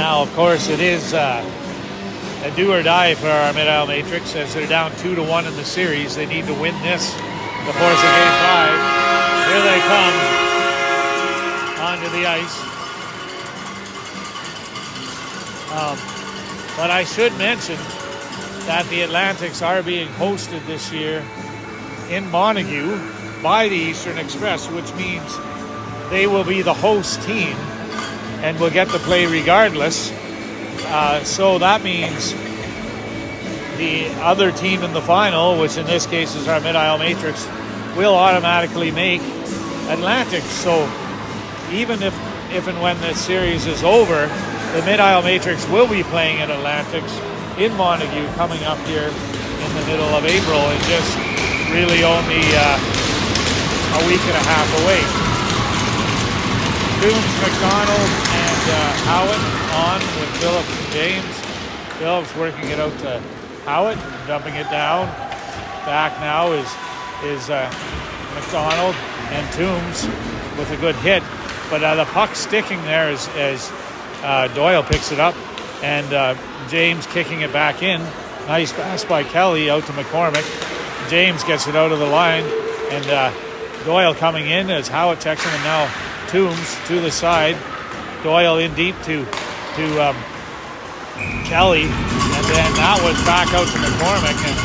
Now, of course, it is a do or die for our Mid-Isle Matrix as they're down 2-1 in the series. They need to win this to force a game 5. Here they come onto the ice. But I should mention that the Atlantics are being hosted this year in Montague by the Eastern Express, which means they will be the host team and will get to play regardless. So that means the other team in the final, which in this case is our Mid-Isle Matrix, will automatically make Atlantics. So even if and when this series is over, the Mid-Isle Matrix will be playing at Atlantics in Montague coming up here in the middle of April, and just really only a week and a half away. Toombs, McDonald, and Howitt on with Phillips and James. Phillips working it out to Howitt, dumping it down. Back now is McDonald and Toombs with a good hit. But the puck sticking there as Doyle picks it up, and James kicking it back in. Nice pass by Kelly out to McCormick. James gets it out of the line, and Doyle coming in as Howitt checks him, and now Toombs to the side. Doyle in deep to Kelly, and then that was back out to McCormick, and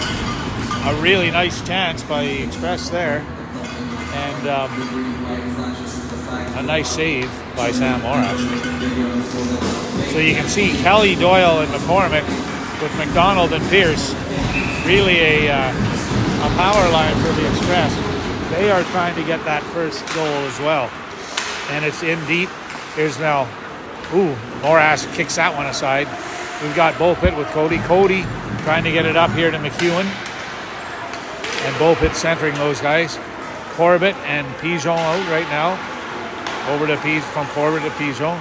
a really nice chance by the Express there, and a nice save by Sam Morash. So you can see Kelly, Doyle, and McCormick with McDonald and Pierce. Really a power line for the Express. They are trying to get that first goal as well. And it's in deep. Here's now, Morash kicks that one aside. We've got Bulpit with Cody. Cody trying to get it up here to McEwen. And Bulpit centering those guys. Corbett and Pigeon out right now. Over to from Corbett to Pigeon.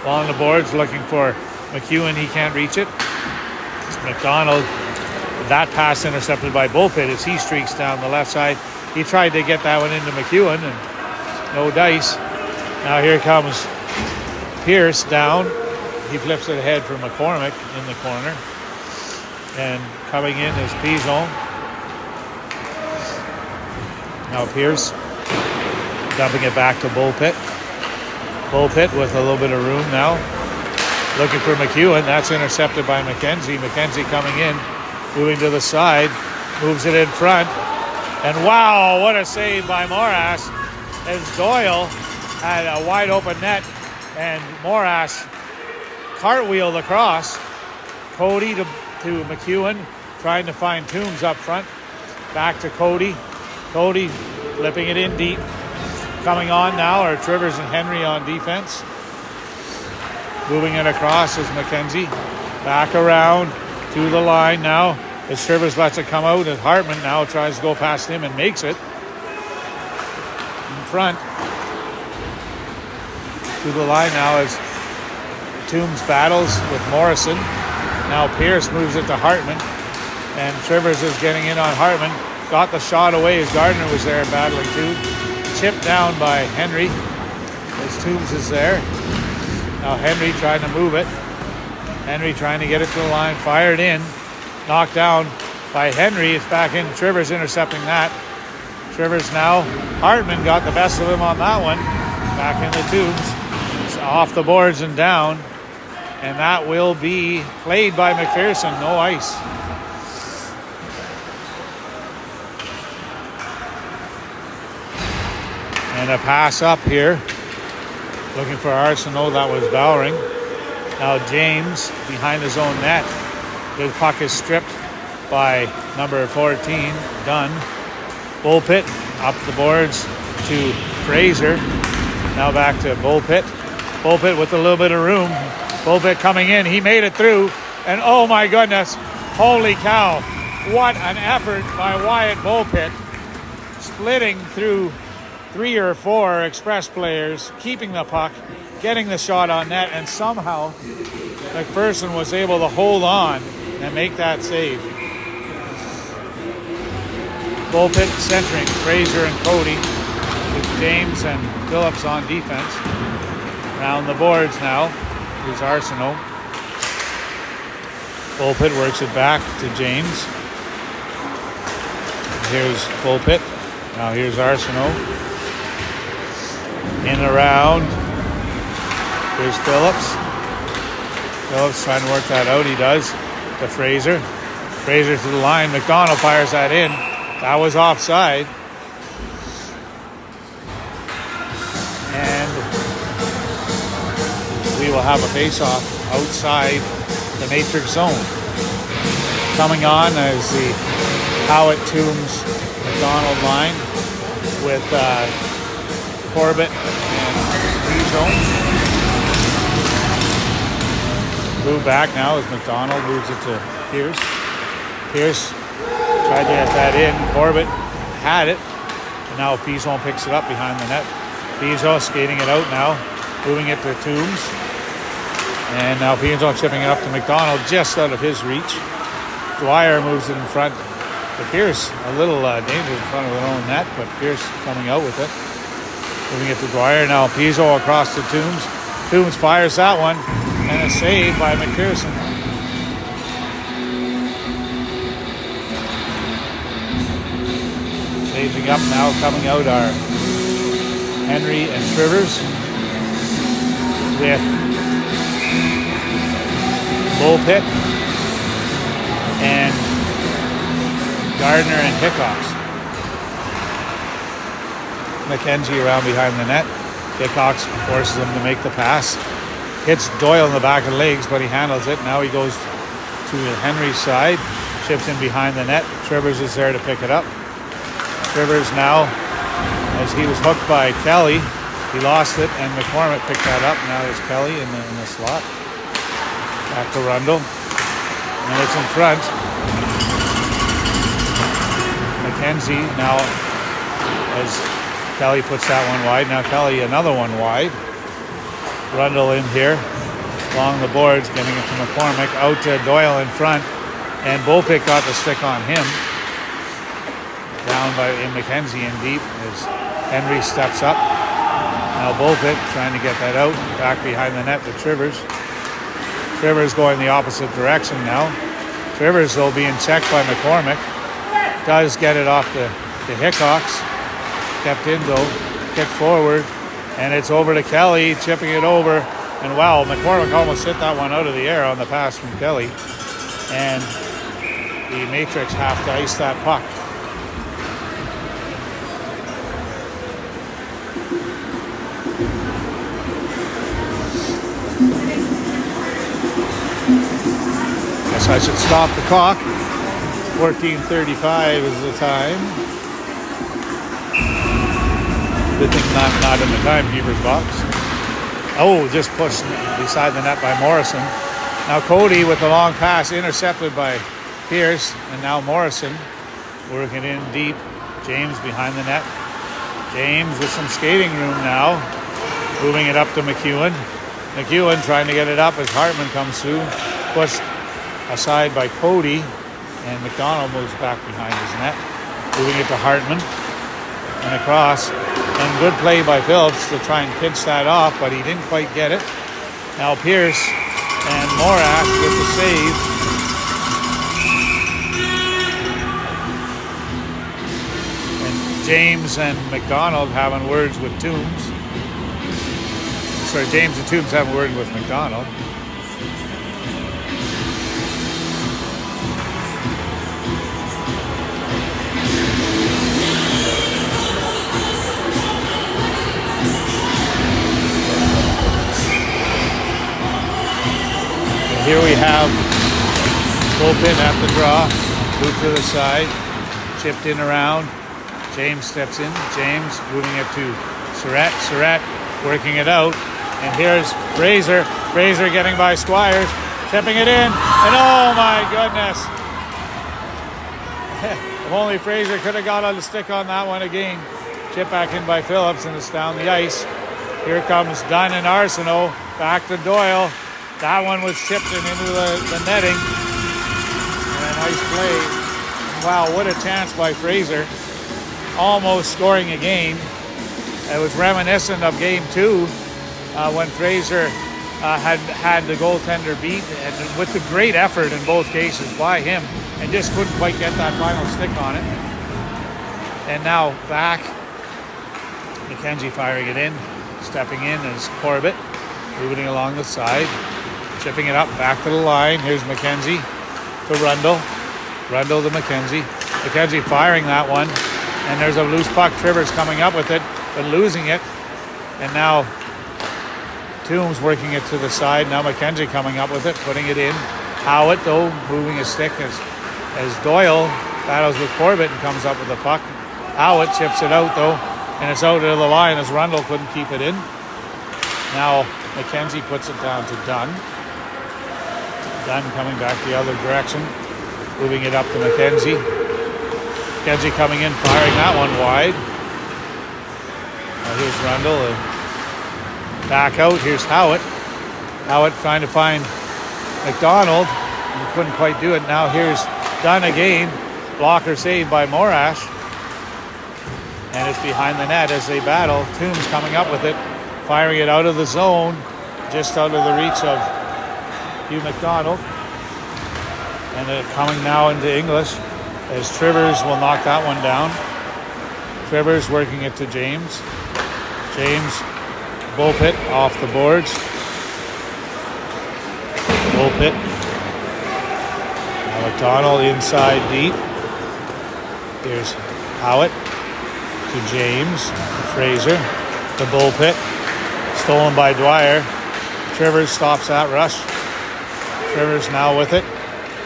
Along the boards looking for McEwen. He can't reach it. McDonald, that pass intercepted by Bulpit as he streaks down the left side. He tried to get that one into McEwen and no dice. Now here comes Pierce down. He flips it ahead for McCormick in the corner. And coming in is Pigeon. Now Pierce dumping it back to Bulpit. Bulpit with a little bit of room now. Looking for McEwen. That's intercepted by McKenzie. McKenzie coming in. Moving to the side. Moves it in front. And wow, what a save by Morash as Doyle had a wide open net and Morash cartwheeled across. Cody to McEwen, trying to find Toombs up front. Back to Cody. Cody flipping it in deep. Coming on now are Trivers and Henry on defense. Moving it across is McKenzie. Back around to the line now. As Trivers lets it come out, as Hartman now tries to go past him and makes it. In front. To the line now as Toombs battles with Morrison. Now Pierce moves it to Hartman. And Trivers is getting in on Hartman. Got the shot away as Gardner was there battling too. Chipped down by Henry as Toombs is there. Now Henry trying to move it. Henry trying to get it to the line. Fired in. Knocked down by Henry. It's back in. Trivers intercepting that. Trivers now. Hartman got the best of him on that one. Back into Toombs. It's off the boards and down. And that will be played by McPherson. No ice. And a pass up here. Looking for Arsenault. That was Bowering. Now James behind his own net. The puck is stripped by number 14, Dunn. Bulpit up the boards to Fraser. Now back to Bulpit. Bulpit with a little bit of room. Bulpit coming in. He made it through. And oh my goodness. Holy cow. What an effort by Wyatt Bulpit. Splitting through 3 or 4 Express players. Keeping the puck. Getting the shot on net. And somehow McPherson was able to hold on and make that save. Bulpit centering. Fraser and Cody with James and Phillips on defense. Around the boards now is Arsenault. Bullpit works it back to James. Here's Bullpit. Now here's Arsenault. In around. Here's Phillips. Phillips trying to work that out. He does. To Fraser. Fraser to the line. McDonald fires that in. That was offside. And we will have a face-off outside the matrix zone. Coming on as the Howitt, Toombs, McDonald line with Corbett and Rezone. Move back now as McDonald moves it to Pierce. Pierce tried to get that in. Corbett had it. And now Pizon picks it up behind the net. Pizon skating it out now. Moving it to Toombs. And now Pizon chipping it up to McDonald just out of his reach. Dwyer moves it in front to Pierce. A little danger in front of their own net, but Pierce coming out with it. Moving it to Dwyer. Now Pizon across to Toombs. Toombs fires that one. And a save by McPherson. Saving up now, coming out are Henry and Trivers with Bullpit and Gardner and Hickox. McKenzie around behind the net. Hickox forces him to make the pass. Hits Doyle in the back of the legs, but he handles it. Now he goes to Henry's side. Chips in behind the net. Trivers is there to pick it up. Trivers now, as he was hooked by Kelly, he lost it, and McCormick picked that up. Now there's Kelly in the slot. Back to Rundle. And it's in front. McKenzie now, as Kelly puts that one wide. Now Kelly another one wide. Rundle in here along the boards, getting it to McCormick. Out to Doyle in front, and Bullpit got the stick on him. Down by McKenzie in deep as Henry steps up. Now Bullpit trying to get that out. Back behind the net to Trivers. Trivers going the opposite direction now. Trivers though being checked by McCormick. Does get it off to Hickox. Kept in though. Kick forward. And it's over to Kelly, chipping it over. And wow, McCormick almost hit that one out of the air on the pass from Kelly. And the Matrix have to ice that puck. Guess I should stop the clock. 14:35 is the time. Good thing not in the timekeeper's box. Oh, just pushed beside the net by Morrison. Now Cody with the long pass intercepted by Pierce, and now Morrison working in deep. James behind the net. James with some skating room now. Moving it up to McEwen. McEwen trying to get it up as Hartman comes through. Pushed aside by Cody, and McDonald moves back behind his net. Moving it to Hartman. And across. And good play by Phillips to try and pinch that off, but he didn't quite get it. Now Pierce and Morath with the save. And James and McDonald having words with Toombs. Sorry, James and Toombs having words with McDonald. Here we have Bullpit at the draw, moved to the side, chipped in around. James steps in. James moving it to Surratt. Surratt working it out. And here's Fraser. Fraser getting by Squires, tipping it in. And oh my goodness. If only Fraser could have got on the stick on that one again. Chip back in by Phillips, and it's down the ice. Here comes Dunn and Arsenault. Back to Doyle. That one was tipped into the netting. And a nice play. Wow, what a chance by Fraser. Almost scoring again. It was reminiscent of game 2 when Fraser had the goaltender beat, and with the great effort in both cases by him, and just couldn't quite get that final stick on it. And now back, McKenzie firing it in, stepping in is Corbett, moving along the side, chipping it up back to the line. Here's McKenzie to Rundle, Rundle to McKenzie, McKenzie firing that one, and there's a loose puck. Trivers coming up with it, but losing it, and now Toombs working it to the side. Now McKenzie coming up with it, putting it in. Howitt, though, moving his stick as Doyle battles with Corbett and comes up with the puck. Howitt chips it out, though, and it's out of the line as Rundle couldn't keep it in. Now McKenzie puts it down to Dunn. Dunn coming back the other direction, moving it up to McKenzie. McKenzie coming in, firing that one wide. Now here's Rundle. Back out, here's Howitt. Howitt trying to find McDonald, and couldn't quite do it. Now here's Dunn again. Blocker saved by Morash. And it's behind the net as they battle. Toombs coming up with it, firing it out of the zone, just out of the reach of Hugh McDonald. And it coming now into English as Trivers will knock that one down. Trivers working it to James. James, Bullpit off the boards. Bullpit. Now McDonald inside deep. Here's Howitt to James, to Fraser, to Bullpit. Stolen by Dwyer. Trivers stops that rush. Trivers now with it.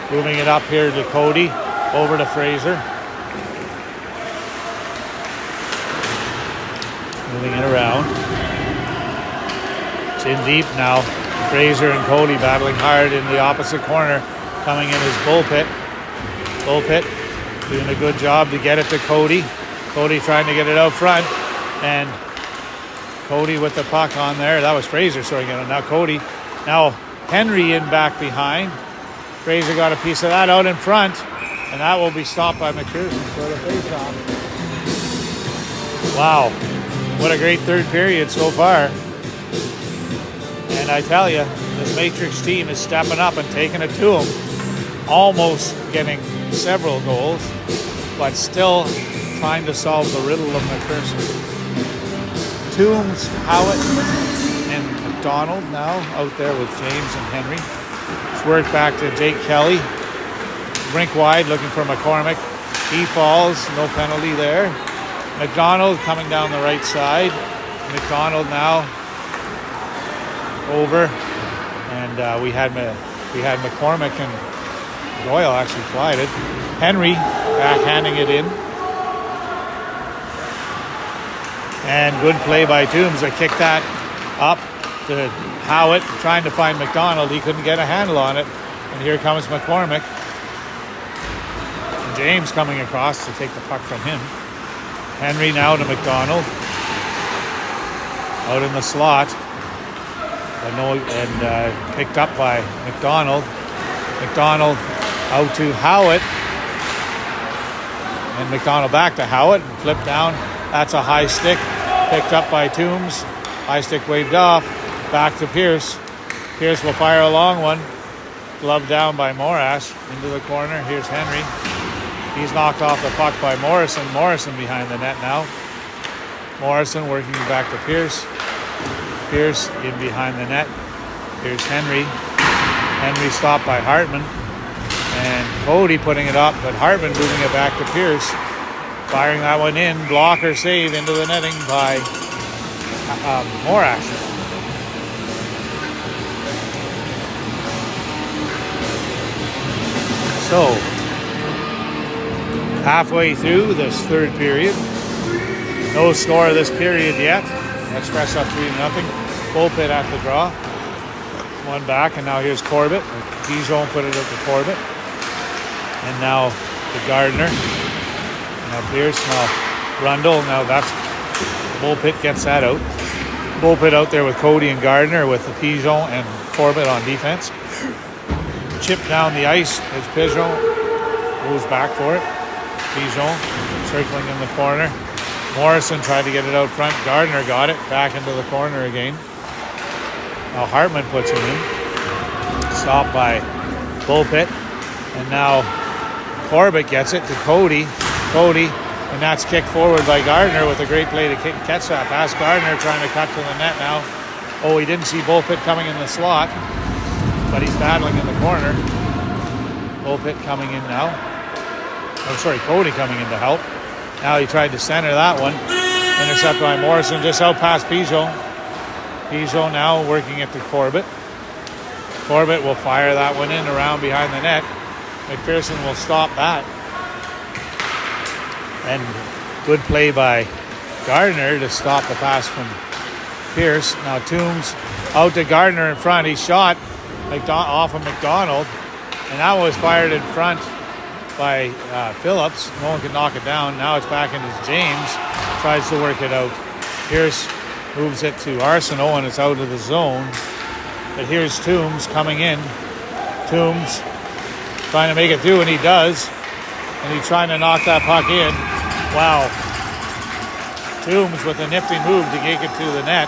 Moving it up here to Cody. Over to Fraser. Moving it around. It's in deep now. Fraser and Cody battling hard in the opposite corner. Coming in is Bullpit. Bullpit doing a good job to get it to Cody. Cody trying to get it out front. And Cody with the puck on there. That was Fraser sorting it out. Now Cody. Now Henry in back behind. Fraser got a piece of that out in front. And that will be stopped by McPherson for the face-off. Wow. What a great third period so far. And I tell you, this Matrix team is stepping up and taking it to them. Almost getting several goals, but still trying to solve the riddle of McPherson. Toombs, Howitt, and McDonald now out there with James and Henry. It's worked back to Jake Kelly. Rink wide, looking for McCormick. He falls, no penalty there. McDonald coming down the right side. McDonald now over, and we had McCormick and Doyle actually collided. Henry backhanding it in, and good play by Toombs. They kicked that up to Howitt, trying to find McDonald. He couldn't get a handle on it, and here comes McCormick. And James coming across to take the puck from him. Henry now to McDonald, out in the slot. And picked up by McDonald. McDonald out to Howitt. And McDonald back to Howitt and flipped down. That's a high stick. Picked up by Toombs. High stick waved off. Back to Pierce. Pierce will fire a long one. Glove down by Morash into the corner. Here's Henry. He's knocked off the puck by Morrison. Morrison behind the net now. Morrison working back to Pierce. Pierce in behind the net. Here's Henry. Henry stopped by Hartman. And Cody putting it up, but Hartman moving it back to Pierce. Firing that one in. Blocker save into the netting by Morash. So, halfway through this third period. No score of this period yet. Express up 3-0. Bullpit at the draw. One back, and now here's Corbett. Dijon put it up to Corbett. And now to Gardner. Now Pierce, now Rundle. Now that's Bullpit gets that out. Bullpit out there with Cody and Gardner with the Pigeon and Corbett on defense. Chip down the ice as Pigeon goes back for it. Pigeon circling in the corner. Morrison tried to get it out front. Gardner got it back into the corner again. Now Hartman puts him in. Stopped by Bullpit. And now Corbett gets it to Cody. And that's kicked forward by Gardner with a great play to catch that pass. Gardner trying to cut to the net now. Oh, he didn't see Bullpit coming in the slot, but he's battling in the corner. Bullpit coming in now. Oh, sorry, Cody coming in to help. Now he tried to center that one. Intercepted by Morrison, just out past Peugeot. Peugeot now working it to Corbett. Corbett will fire that one in around behind the net. McPherson will stop that. And good play by Gardner to stop the pass from Pierce. Now Toombs out to Gardner in front. He shot off of McDonald. And that was fired in front by Phillips. No one can knock it down. Now it's back into James. Tries to work it out. Pierce moves it to Arsenault and it's out of the zone. But here's Toombs coming in. Toombs trying to make it through, and he does. And he's trying to knock that puck in. Wow. Toombs with a nifty move to get it to the net.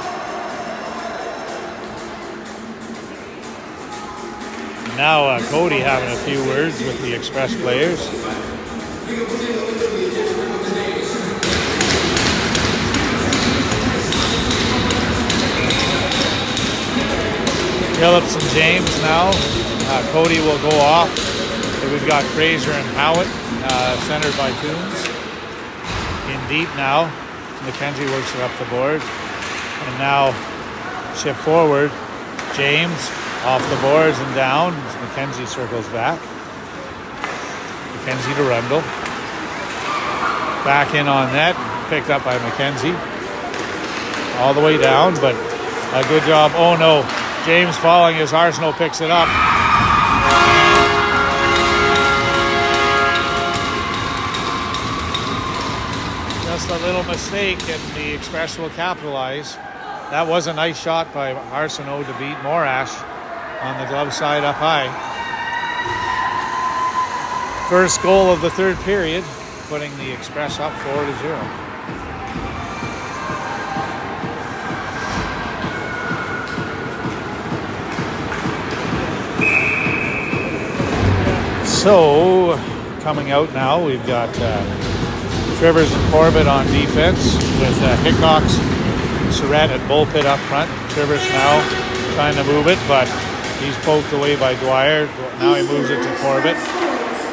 Now Cody having a few words with the Express players. Phillips and James now. Cody will go off. We've got Fraser and Howitt centered by Toombs. In deep now. McKenzie works it up the board. And now ship forward. James off the boards and down. McKenzie circles back. McKenzie to Rundle. Back in on net. Picked up by McKenzie. All the way down, but a good job. Oh no. James falling as Arsenault picks it up. Just a little mistake and the Express will capitalize. That was a nice shot by Arsenault to beat Morash on the glove side up high. First goal of the third period, putting the Express up 4-0. So, coming out now, we've got Trivers and Corbett on defense with Hickox, Surratt and Bullpit up front. Trivers now trying to move it, but he's poked away by Dwyer. Now he moves it to Corbett.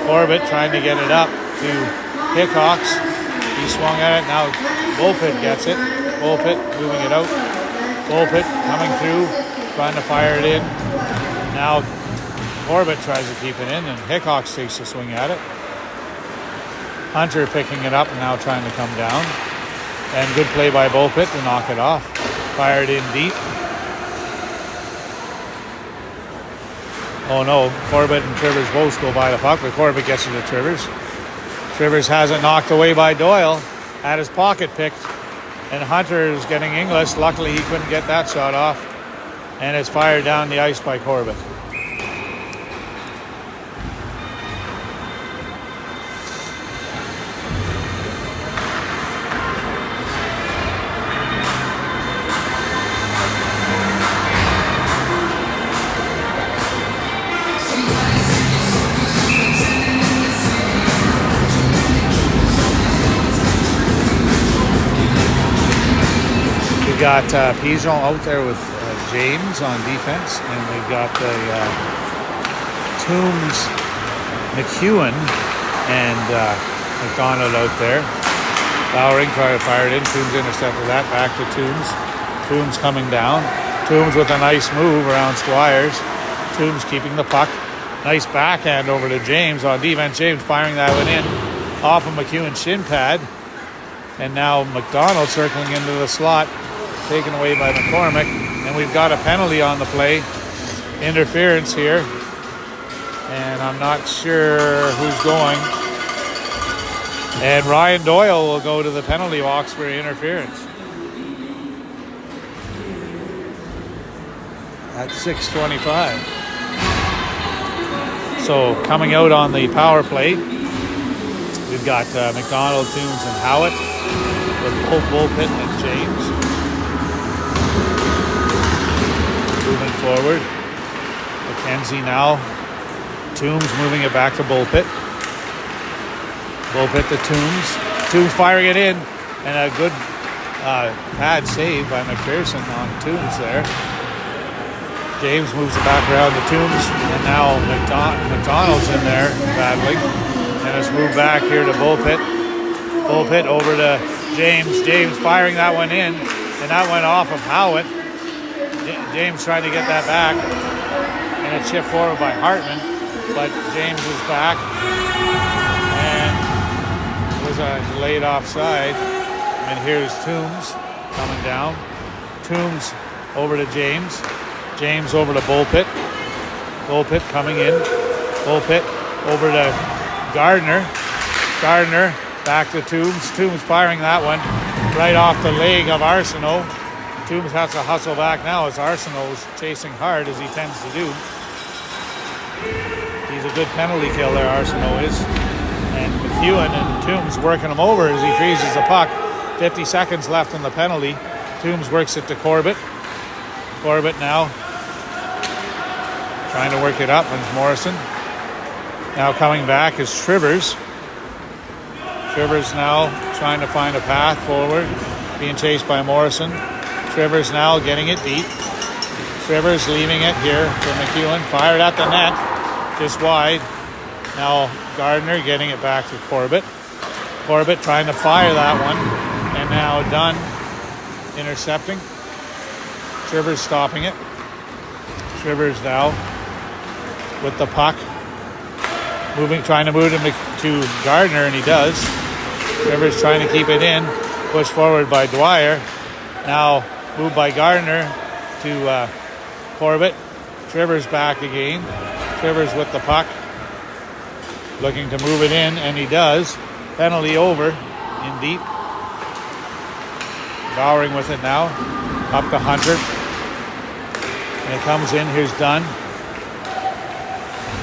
Corbett trying to get it up to Hickox. He swung at it. Now Bullpit gets it. Bullpit moving it out. Bullpit coming through, trying to fire it in. Now Corbett tries to keep it in, and Hickox takes a swing at it. Hunter picking it up and now trying to come down. And good play by Bullpit to knock it off. Fired in deep. Oh no, Corbett and Trivers both go by the puck, but Corbett gets it to Trivers. Trivers has it knocked away by Doyle. Had his pocket picked. And Hunter is getting English. Luckily he couldn't get that shot off. And it's fired down the ice by Corbett. We've got Pigeon out there with James on defense, and we've got Toombs, McEwen, and McDonald out there. Bowering fired in. Toombs intercepted that. Back to Toombs. Toombs coming down. Toombs with a nice move around Squires. Toombs keeping the puck. Nice backhand over to James on defense. James firing that one in off of McEwen's shin pad. And now McDonald circling into the slot. Taken away by McCormick, and we've got a penalty on the play. Interference here, and I'm not sure who's going. And Ryan Doyle will go to the penalty box for interference. At 6:25. So coming out on the power play, we've got McDonald, Toombs, and Howitt with Bullpit and James. moving forward. McKenzie now. Toombs moving it back to Bullpit. Bullpit to Toombs. Toombs firing it in. And a good pad save by McPherson on Toombs there. James moves it back around to Toombs. And now McDonald's in there battling. And it's moved back here to Bullpit. Bullpit over to James. James firing that one in. And that went off of Howitt. James trying to get that back. And a chip forward by Hartman. But James is back. And it was a delayed offside. And here's Toombs coming down. Toombs over to James. James over to Bullpit. Bullpit coming in. Bullpit over to Gardner. Gardner back to Toombs. Toombs firing that one right off the leg of Arsenault. Toombs has to hustle back now as Arsenault's chasing hard as he tends to do. He's a good penalty kill there, Arsenault is. And McEwen and Toombs working him over as he freezes the puck. 50 seconds left on the penalty. Toombs works it to Corbett. Corbett now trying to work it up, and it's Morrison. Now coming back is Trivers. Trivers now trying to find a path forward, being chased by Morrison. Trivers now getting it deep. Trivers leaving it here for McEwen. Fired at the net, just wide. Now Gardner getting it back to Corbett. Corbett trying to fire that one. And now Dunn intercepting. Trivers stopping it. Trivers now with the puck. Trying to move him to Gardner, and he does. Trivers trying to keep it in. Pushed forward by Dwyer. Now moved by Gardner to Corbett. Trivers back again. Trivers with the puck. Looking to move it in, and he does. Penalty over in deep. Bowering with it now. Up to Hunter. And it comes in. Here's Dunn.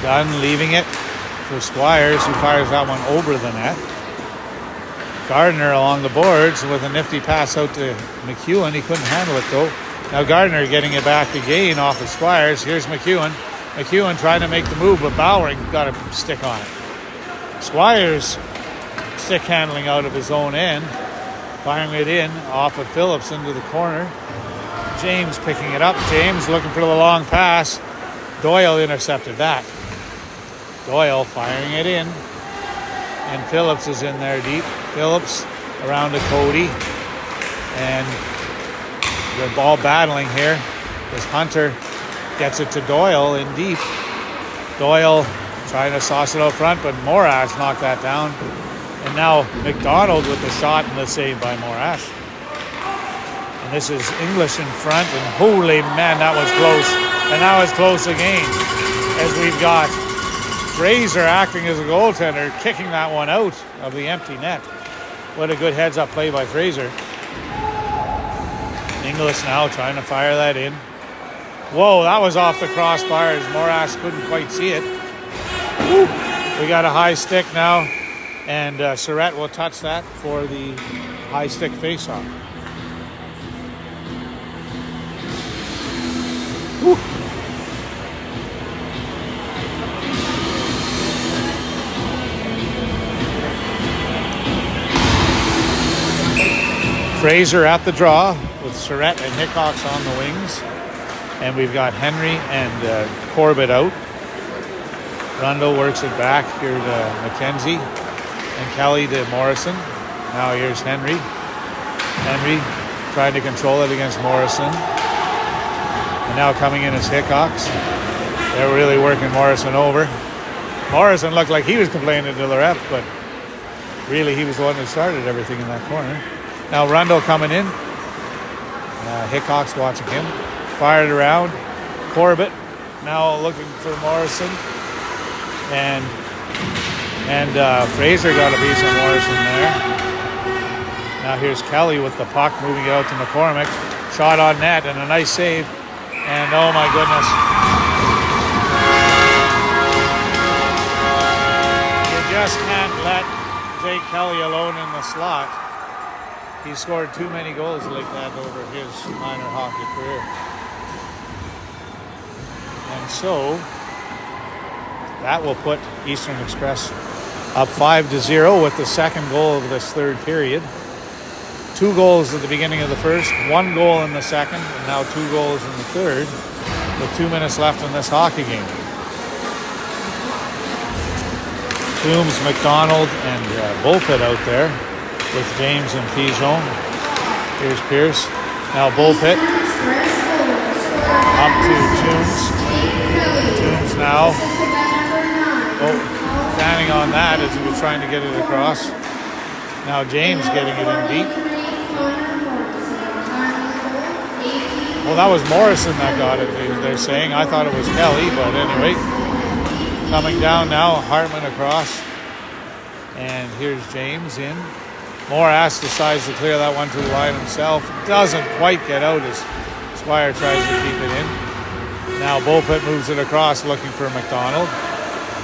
Dunn leaving it for Squires, who fires that one over the net. Gardner along the boards with a nifty pass out to McEwen. He couldn't handle it though. Now Gardner getting it back again off of Squires. Here's McEwen. McEwen trying to make the move, but Bowering got a stick on it. Squires stick handling out of his own end. Firing it in off of Phillips into the corner. James picking it up. James looking for the long pass. Doyle intercepted that. Doyle firing it in. And Phillips is in there deep. Phillips around to Cody. And they're ball battling here as Hunter gets it to Doyle in deep. Doyle trying to sauce it out front, but Morash knocked that down. And now McDonald with the shot and the save by Morash. And this is English in front, and holy man, that was close. And that was close again, as we've got Fraser acting as a goaltender, kicking that one out of the empty net. What a good heads-up play by Fraser. English now trying to fire that in. Whoa, that was off the crossbar as Morash couldn't quite see it. Woo. We got a high stick now, and Surratt will touch that for the high stick face-off. Woo. Fraser at the draw with Surratt and Hickox on the wings. And we've got Henry and Corbett out. Rundle works it back here to McKenzie. And Kelly to Morrison. Now here's Henry. Henry trying to control it against Morrison. And now coming in is Hickox. They're really working Morrison over. Morrison looked like he was complaining to the ref, but really he was the one who started everything in that corner. Now Rundle coming in. Hickox watching him. Fired around. Corbett now looking for Morrison. And Fraser got a piece of Morrison there. Now here's Kelly with the puck, moving it out to McCormick. Shot on net and a nice save. And oh my goodness. You just can't let Jake Kelly alone in the slot. He scored too many goals like that over his minor hockey career. so that will put Eastern Express up 5-0 with the second goal of this third period. 2 goals at the beginning of the first, 1 goal in the second, and now 2 goals in the third, with 2 minutes left in this hockey game. Toombs, McDonald, and Bullpit out there with James and Pigeon. Here's Pierce. Now Bullpit up to Toombs. Toombs now standing on that as he was trying to get it across. Now James getting it in deep. Well, that was Morrison that got it, they're saying. I thought it was Kelly, but anyway. Coming down now, Hartman across. And here's James in. Moore decides to clear that one to the line himself. Doesn't quite get out as Squire tries to keep it in. Now Bullpit moves it across looking for McDonald.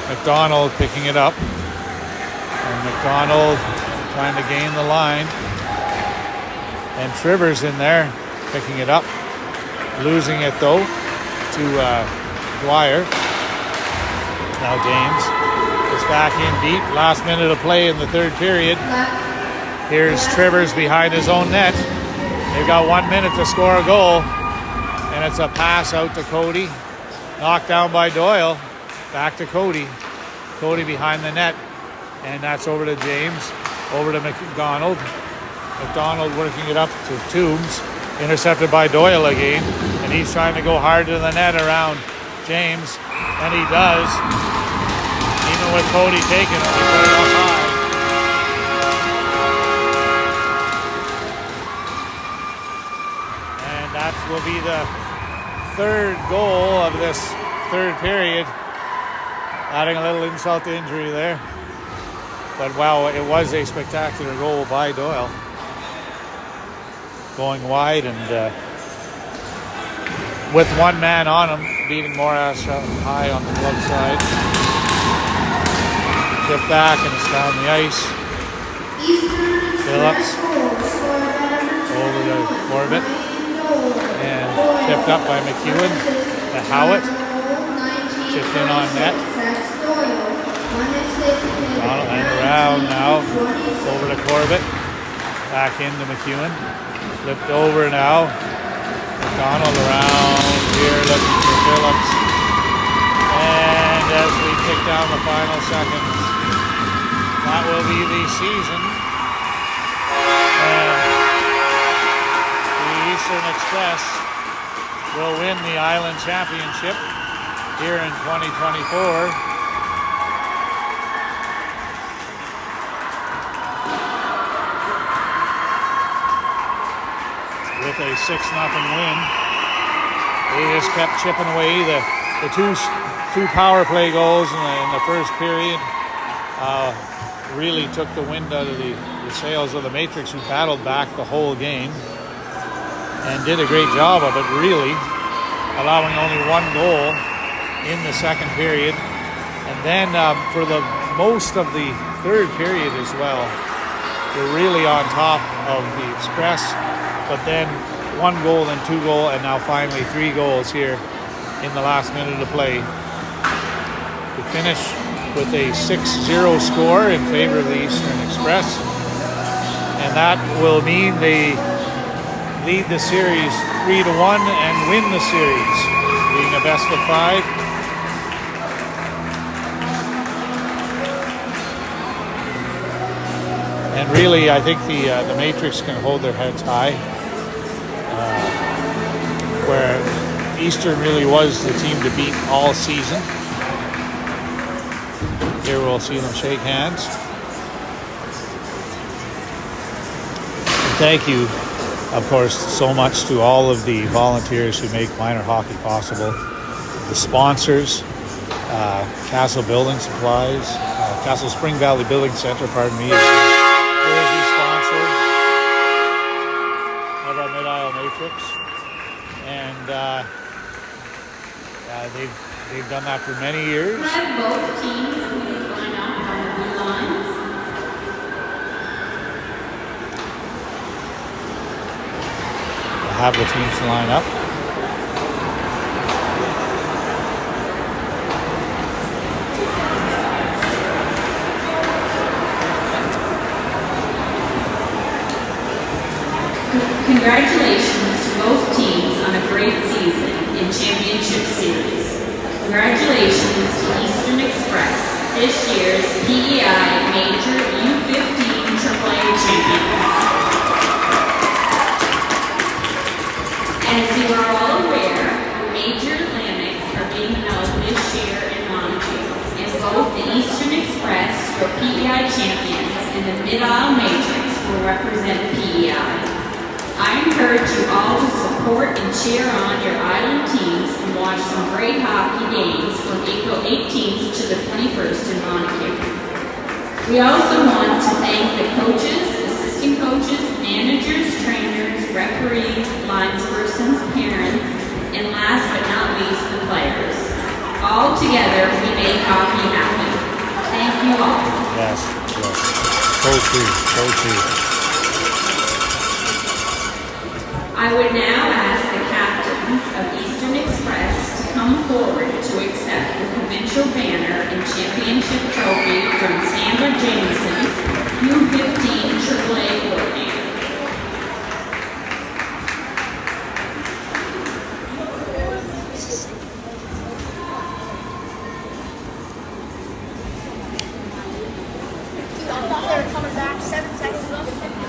McDonald picking it up. And McDonald trying to gain the line. And Trivers in there picking it up. Losing it though to Dwyer. Now James is back in deep. Last minute of play in the third period. Here's Trivers behind his own net. They've got 1 minute to score a goal. And it's a pass out to Cody. Knocked down by Doyle. Back to Cody. Cody behind the net. And that's over to James. Over to McDonald. McDonald working it up to Toombs. Intercepted by Doyle again. And he's trying to go hard to the net around James. And he does. Even with Cody taking it, he put it up high. And that will be the third goal of this third period. Adding a little insult to injury there. But wow, it was a spectacular goal by Doyle. Going wide and with 1 man on him, beating Morass high on the glove side. Tipped back and it's down the ice. Phillips over to Corbett and tipped up by McEwen to Howitt. Chipped in on net. Donald and around now over to Corbett. Back into McEwen. Flipped over now. McDonald around here looking for Phillips. And as we tick down the final seconds, that will be the season. And the Eastern Express will win the Island Championship here in 2024. With a 6-0 win. They just kept chipping away. The two power play goals in the first period really took the wind out of the sails of the Matrix, who battled back the whole game and did a great job of it, really, allowing only 1 goal in the second period. And then for the most of the third period as well, they're really on top of the Express. But then 1 goal, then 2 goals, and now finally 3 goals here in the last minute of play. To finish with a 6-0 score in favor of the Eastern Express. And that will mean they lead the series 3-1 and win the series, being a best of 5. And really, I think the Matrix can hold their heads high. Where Eastern really was the team to beat all season. Here we'll see them shake hands. And thank you, of course, so much to all of the volunteers who make minor hockey possible. The sponsors, Castle Building Supplies, Castle Spring Valley Building Center, pardon me, is the sponsor of our Mid-Isle Matrix. And they've done that for many years. Both teams please line up on the blue lines. We'll have the teams line up. Congratulations to both teams on a great season in Championship Series. Congratulations to Eastern Express, this year's PEI Major U15 AAA champions. As you are all aware, Major Atlantics are being held this year in Montague, and both the Eastern Express, or PEI champions, and the Mid-Isle Matrix will represent PEI. I encourage you all to support and cheer on your island teams and watch some great hockey games from April 18th to the 21st in Montague. We also want to thank the coaches, assistant coaches, managers, trainers, referees, linespersons, parents, and last but not least, the players. All together, we make hockey happen. Thank you all. Yes, yes. So true, so true. I would now ask the captains of Eastern Express to come forward to accept the provincial banner and championship trophy from Sandra Jameson, U15 AAA coordinator. I thought they were coming back 7 seconds ago.